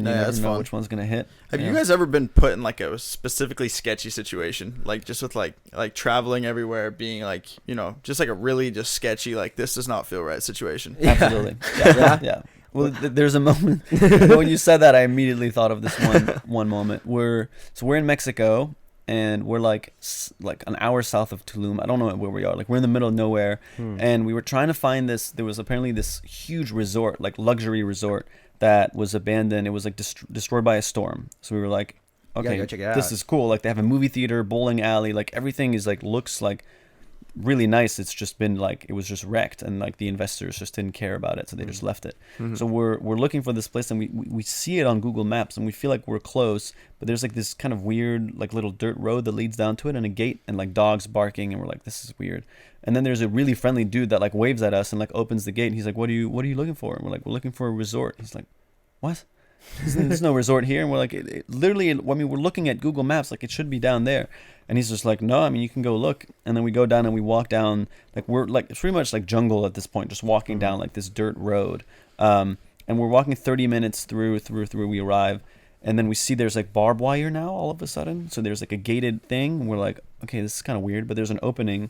you never that's know fun. which one's gonna hit. Have you guys ever been put in like a specifically sketchy situation, like just with like traveling everywhere, being like, you know, just like a really just sketchy, like this does not feel right situation? Absolutely. Yeah. Well, there's a moment when you said that, I immediately thought of this one moment. We're in Mexico, and we're like an hour south of Tulum. I don't know where we are. Like, we're in the middle of nowhere, and we were trying to find this. There was apparently this huge resort, like luxury resort, that was abandoned. It was like destroyed by a storm. So we were like, okay, go check it out. this is cool. Like, they have a movie theater, bowling alley, like everything is like looks like really nice. It's just been like, it was just wrecked, and like the investors just didn't care about it, so they just left it. So we're looking for this place, and we see it on Google Maps, and we feel like we're close, but there's like this kind of weird like little dirt road that leads down to it, and a gate, and like dogs barking, and we're like, this is weird. And then there's a really friendly dude that like waves at us and like opens the gate, and he's like, what are you looking for? And we're like, we're looking for a resort. He's like, what? There's no resort here. And we're like, it literally, I mean, we're looking at Google Maps, like it should be down there. And he's just like, no, I mean, you can go look. And then we go down and we walk down, like we're like, it's pretty much like jungle at this point, just walking down like this dirt road. And we're walking 30 minutes through, we arrive. And then we see there's like barbed wire now all of a sudden. So there's like a gated thing. And we're like, okay, this is kind of weird, but there's an opening.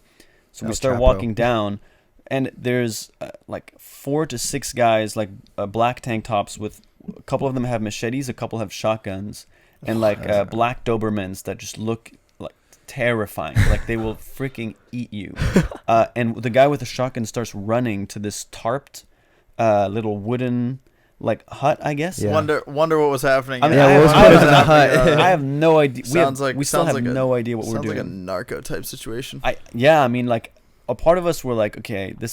So we start walking down, and there's like 4 to 6 guys, like black tank tops with, a couple of them have machetes, a couple have shotguns, and like black Dobermans that just look like terrifying. Like they will freaking eat you. And the guy with the shotgun starts running to this tarped little wooden like hut, I guess. Yeah. Wonder what was happening. I mean, I have no idea. We still have like no idea what we're doing. Sounds like a narco type situation. I mean, like, a part of us were like, okay, we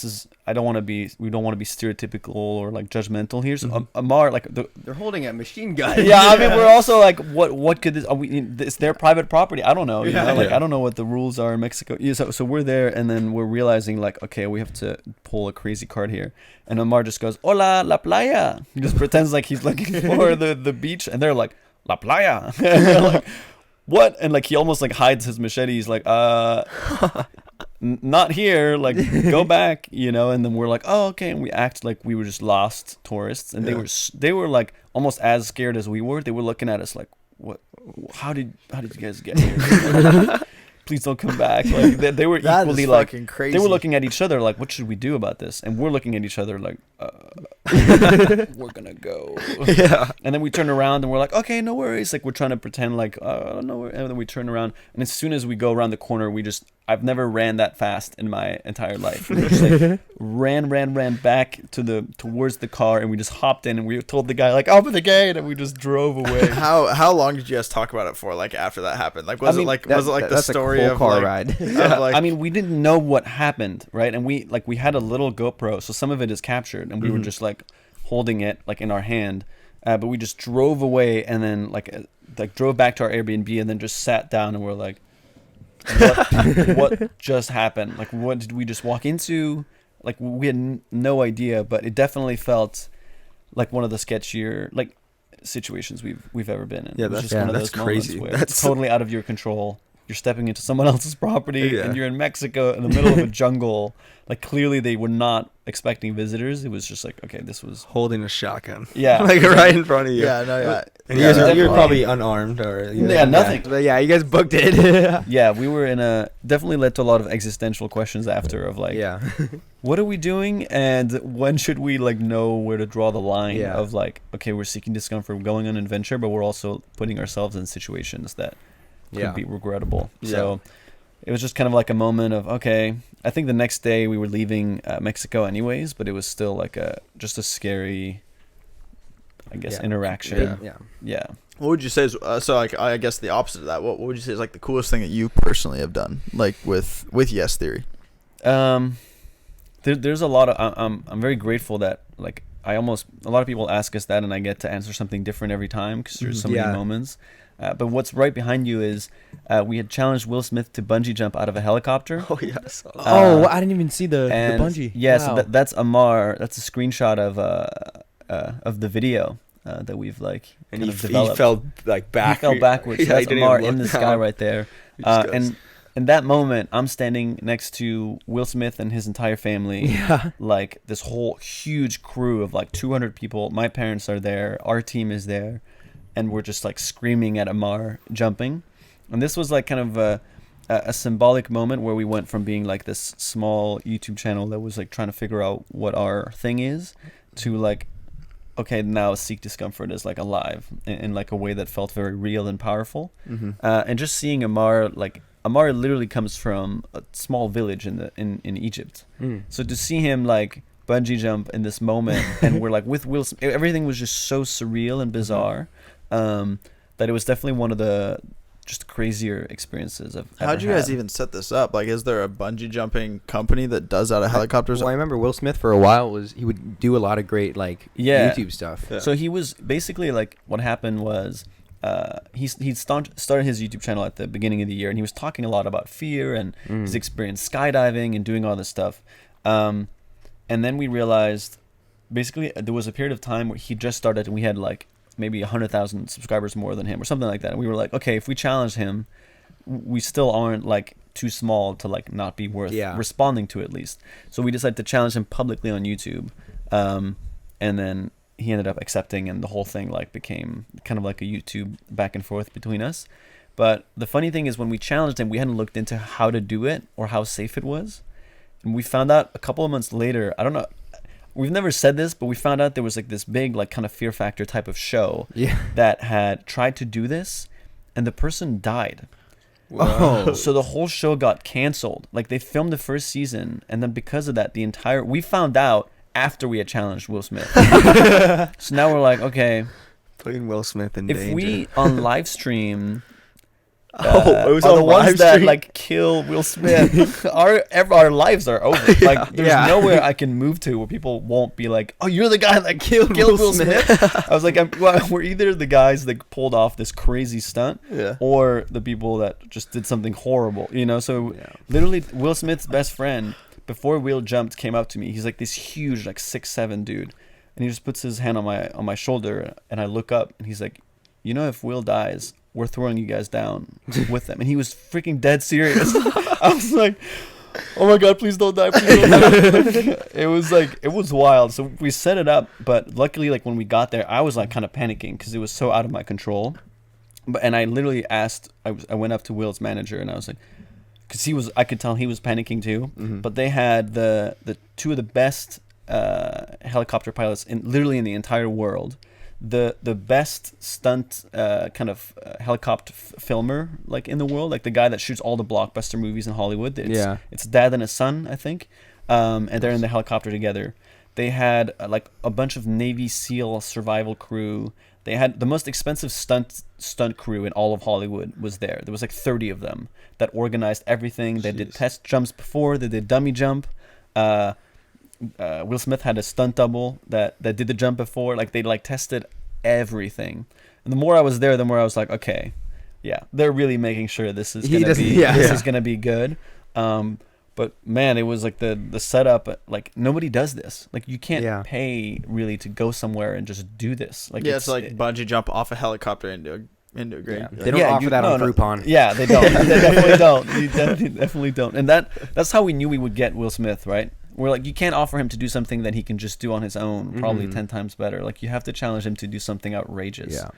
don't want to be stereotypical or like judgmental here. So Amar, like, they're holding a machine gun. Yeah, I mean, we're also like, what could this? It's their private property. I don't know. You know? Like, I don't know what the rules are in Mexico. Yeah, so we're there, and then we're realizing like, okay, we have to pull a crazy card here. And Amar just goes, "Hola, la playa." He just pretends like he's looking for the beach, and they're like, "La playa." And they're like, "What?" And like he almost like hides his machete. He's like, not here, like go back, you know. And then we're like, oh, okay, and we act like we were just lost tourists, and they were like almost as scared as we were. They were looking at us like, what, how did you guys get here? Please don't come back. Like they were equally like crazy. They were looking at each other like, what should we do about this? And we're looking at each other like, we're gonna go. Yeah. And then we turn around and we're like, okay, no worries. Like we're trying to pretend like, no. And then we turn around, and as soon as we go around the corner, I've never ran that fast in my entire life. We just like ran back towards the car, and we just hopped in, and we told the guy like, open the gate, and we just drove away. How long did you guys talk about it for? Like after that happened, like was it like the story of car like, ride? I mean, we didn't know what happened, right? And we had a little GoPro, so some of it is captured, and we were just like holding it like in our hand, but we just drove away, and then like drove back to our Airbnb, and then just sat down, and we're like, what just happened? Like, what did we just walk into? Like, we had no idea, but it definitely felt like one of the sketchier like situations we've ever been in. Yeah, that's one of those crazy. Where it's totally out of your control. You're stepping into someone else's property, and you're in Mexico in the middle of a jungle. Like, clearly they were not expecting visitors. It was just like, okay, this was holding a shotgun. Yeah, like right in front of you. Yeah, no, yeah. And you were probably unarmed or nothing. But yeah, you guys booked it. Yeah, we were definitely led to a lot of existential questions after of like, what are we doing, and when should we like know where to draw the line of like, okay, we're seeking discomfort, we're going on an adventure, but we're also putting ourselves in situations that could be regrettable. So it was just kind of like a moment of, okay, I think the next day we were leaving Mexico anyways, but it was still like just a scary, I guess, interaction. Yeah. What would you say is so like I guess the opposite of that? What would you say is like the coolest thing that you personally have done, like with Yes Theory? There's a lot of I'm very grateful that like a lot of people ask us that, and I get to answer something different every time because there's so many moments. But what's right behind you is we had challenged Will Smith to bungee jump out of a helicopter. Oh yes. I didn't even see the bungee. Yeah, wow. So that's Amar. That's a screenshot of the video that we've like and kind he, of developed. He fell like back. He fell backwards. So that's Amar in the sky right there. And in that moment, I'm standing next to Will Smith and his entire family. Yeah. Like this whole huge crew of like 200 people. My parents are there. Our team is there. and we're just like screaming at Amar jumping. And this was like kind of a symbolic moment where we went from being like this small YouTube channel that was like trying to figure out what our thing is to like, okay, now Seek Discomfort is like alive in like a way that felt very real and powerful. And just seeing Amar, like Amar literally comes from a small village in Egypt. So to see him like bungee jump in this moment, and we're like with Will Smith, everything was just so surreal and bizarre, that it was definitely one of the just crazier experiences I've ever How'd you guys had. even set this up? Like, is there a bungee jumping company that does out of helicopters? Well, I remember Will Smith for a while he would do a lot of great like YouTube stuff. So he was basically like, what happened was he'd started his YouTube channel at the beginning of the year, and he was talking a lot about fear and his experience skydiving and doing all this stuff. And then we realized basically there was a period of time where he just started, and we had like maybe 100,000 subscribers more than him or something like that. And we were like, okay, if we challenge him, we still aren't like too small to like not be worth responding to at least. So we decided to challenge him publicly on YouTube. And then he ended up accepting, and the whole thing like became kind of like a YouTube back and forth between us. But the funny thing is, when we challenged him, we hadn't looked into how to do it or how safe it was. And we found out a couple of months later, I don't know, we've never said this, but we found out there was like this big like kind of Fear Factor type of show that had tried to do this, and the person died. Whoa. So the whole show got canceled. Like they filmed the first season, and then because of that, we found out after we had challenged Will Smith. So now we're like, okay, Putting Will Smith in if danger. we on live stream it was are on the ones live that stream? like kill Will Smith, our lives are over. Like there's nowhere I can move to where people won't be like, oh, you're the guy that killed Will Smith. I was like, we're either the guys that pulled off this crazy stunt, or the people that just did something horrible, you know. So literally, Will Smith's best friend, before Will jumped, came up to me. He's like this huge, like 6'7" dude, and he just puts his hand on my shoulder, and I look up, and he's like, you know, if Will dies, we're throwing you guys down with them. And he was freaking dead serious. I was like, oh my God, please don't die. Please don't die. It was wild. So we set it up, but luckily, like when we got there, I was like kind of panicking because it was so out of my control. And I literally asked, I went up to Will's manager, and I was like, because I could tell he was panicking too. But they had the two of the best helicopter pilots literally in the entire world. The best stunt kind of helicopter filmer like in the world, like the guy that shoots all the blockbuster movies in Hollywood. It's dad and his son, I think, and they're in the helicopter together. They had like a bunch of Navy SEAL survival crew. They had the most expensive stunt crew in all of Hollywood was there. There was like 30 of them that organized everything. They did test jumps before. They did dummy jump. Will Smith had a stunt double that did the jump before. Like they like tested everything. And the more I was there, the more I was like, okay, yeah, they're really making sure this is gonna be good. But man, it was like the setup. Like nobody does this. Like you can't pay really to go somewhere and just do this. Like it's like bungee jump off a helicopter into a great. Yeah. They don't offer that on Groupon. Yeah, they don't. They definitely don't. You definitely don't. And that's how we knew we would get Will Smith, right? We're like, you can't offer him to do something that he can just do on his own, probably 10 times better. Like you have to challenge him to do something outrageous. Yeah.